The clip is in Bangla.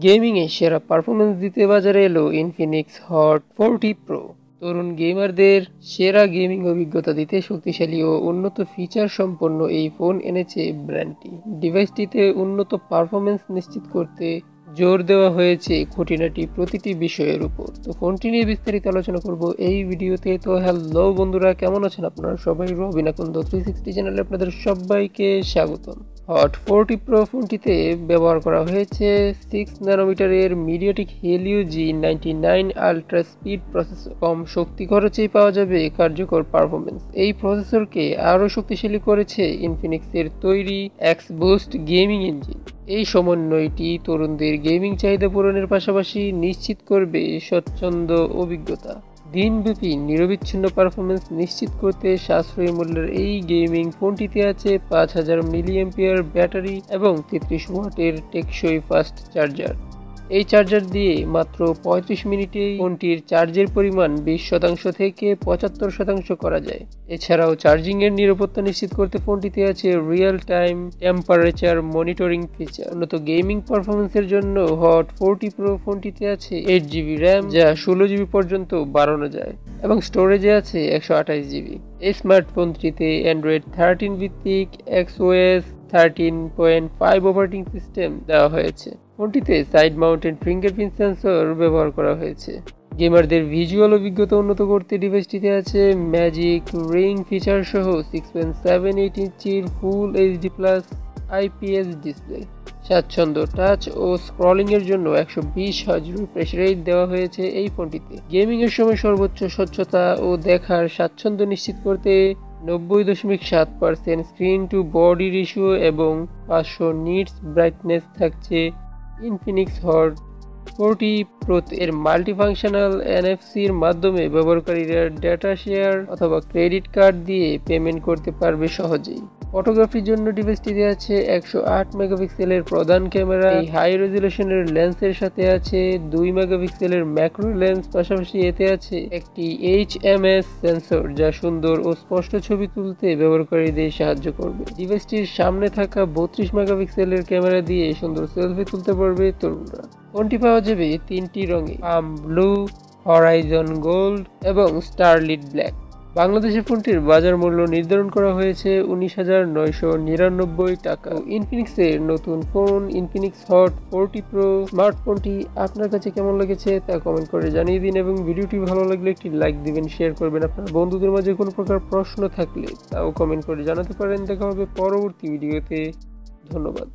গেমিংয়ে সেরা পারফরমেন্স দিতে বাজারে এলো ইনফিনিক্স হট 40 প্রো। তরুণ গেমারদের সেরা গেমিং অভিজ্ঞতা দিতে শক্তিশালী ও উন্নত ফিচার সম্পন্ন এই ফোন এনেছে ব্র্যান্ডটি। ডিভাইসটিতে উন্নত পারফরমেন্স নিশ্চিত করতে জোর দেওয়া হয়েছে খুঁটিনাটি প্রতিটি বিষয়ের উপর। তো ফোনটি নিয়ে বিস্তারিত আলোচনা করব এই ভিডিওতে। তো হ্যালো বন্ধুরা, কেমন আছেন আপনারা সবাই? রবিনাকুন্দ 360 চ্যানেলে আপনাদের সবাইকে স্বাগতম। হট 40 প্রো ফোনটিতে ব্যবহার করা হয়েছে 6 ন্যানোমিটারের MediaTek Helio G99 ultra speed processor. কম শক্তি খরচেই পাওয়া যাবে কার্যকর পারফরমেন্স। এই প্রসেসরকে আরও শক্তিশালী করেছে ইনফিনিক্সের তৈরি এক্স বুস্ট গেমিং ইঞ্জিন। এই সমন্বয়টি তরুণদের গেমিং চাহিদা পূরণের পাশাপাশি নিশ্চিত করবে স্বচ্ছন্দ অভিজ্ঞতা। দিনব্যাপী নিরবিচ্ছিন্ন পারফরমেন্স নিশ্চিত করতে সাশ্রয়ী মূল্যের এই গেমিং ফোনটিতে আছে 5000 মিলিঅ্যাম্পিয়ার ব্যাটারি এবং 33 ওয়াটের টেকসই ফাস্ট চার্জার। এই চার্জার দিয়ে মাত্র 35 মিনিটেই ফোনটির চার্জের পরিমাণ 20% থেকে 75% করা যায়। এছাড়াও চার্জিংয়ের নিরাপত্তা নিশ্চিত করতে ফোনটিতে আছে real time temperature monitoring feature. উন্নত গেমিং পারফরমেন্সের জন্য হট 40 প্রো ফোনটিতে আছে 8GB র্যাম, যা 16GB পর্যন্ত বাড়ানো যায়, এবং স্টোরেজে আছে 128GB। এই স্মার্টফোনটিতে অ্যান্ড্রয়েড 13 ভিত্তিক XOS 13.5 অপারেটিং সিস্টেম দেওয়া হয়েছে। ফোনটিতে সাইড মাউন্টেড ফিঙ্গারপ্রিন্ট সেন্সর ব্যবহার করা হয়েছে। গেমারদের ভিজুয়াল অভিজ্ঞতা উন্নত করতে ডিভাইসটিতে আছে ম্যাজিক রিং ফিচার সহ 6.78 ইঞ্চির full HD plus IPS display. স্বাচ্ছন্দ্য টাচ ও স্ক্রলিং এর জন্য 120 Hz রিফ্রেশ রেট দেওয়া হয়েছে এই ফোনটিতে। গেমিং এর সময় সর্বোচ্চ স্বচ্ছতা ও দেখার স্বাচ্ছন্দ্য নিশ্চিত করতে 90.7% স্ক্রিন টু বডি রেশিও এবং 500 নিটস ব্রাইটনেস থাকছে ইনফিনিক্স হট 40 প্রো এর মাল্টিফাংশনাল NFC-র মাধ্যমে ব্যবহারকারীরা ডেটা শেয়ার অথবা ক্রেডিট কার্ড দিয়ে পেমেন্ট করতে পারবে সহজেই। ফটোগ্রাফির জন্য ডিভাইসটিতে আছে 108 মেগাপিক্সেলের প্রধান ক্যামেরা। এই হাই রেজুলেশনের লেন্সের সাথে আছে 2 মেগাপিক্সেলের ম্যাক্রো লেন্স। পাশাপাশি এতে আছে একটি HMS সেন্সর, যা সুন্দর ও স্পষ্ট ছবি তুলতে ব্যবহারকারীদের সাহায্য করবে। ডিভাইসটির সামনে থাকা 32 মেগাপিক্সেলের ক্যামেরা দিয়ে সুন্দর সেলফি তুলতে পারবে তরুণরা। ফোনটি পাওয়া যাবে 3টি রঙে: পাম ব্লু, হরাইজন গোল্ড এবং স্টারলিট ব্ল্যাক। বাংলাদেশে ফোনটির বাজার মূল্য নির্ধারণ করা হয়েছে 19,999 টাকা। ইনফিনিক্সের নতুন ফোন ইনফিনিক্স হট 40 প্রো স্মার্টফোনটি আপনার কাছে কেমন লেগেছে তা কমেন্ট করে জানিয়ে দিন, এবং ভিডিওটি ভালো লাগলে একটি লাইক দিবেন, শেয়ার করবেন। আপনার বন্ধুদের মাঝে কোনো প্রকার প্রশ্ন থাকলে তাও কমেন্ট করে জানাতে পারেন। দেখা হবে পরবর্তী ভিডিওতে। ধন্যবাদ।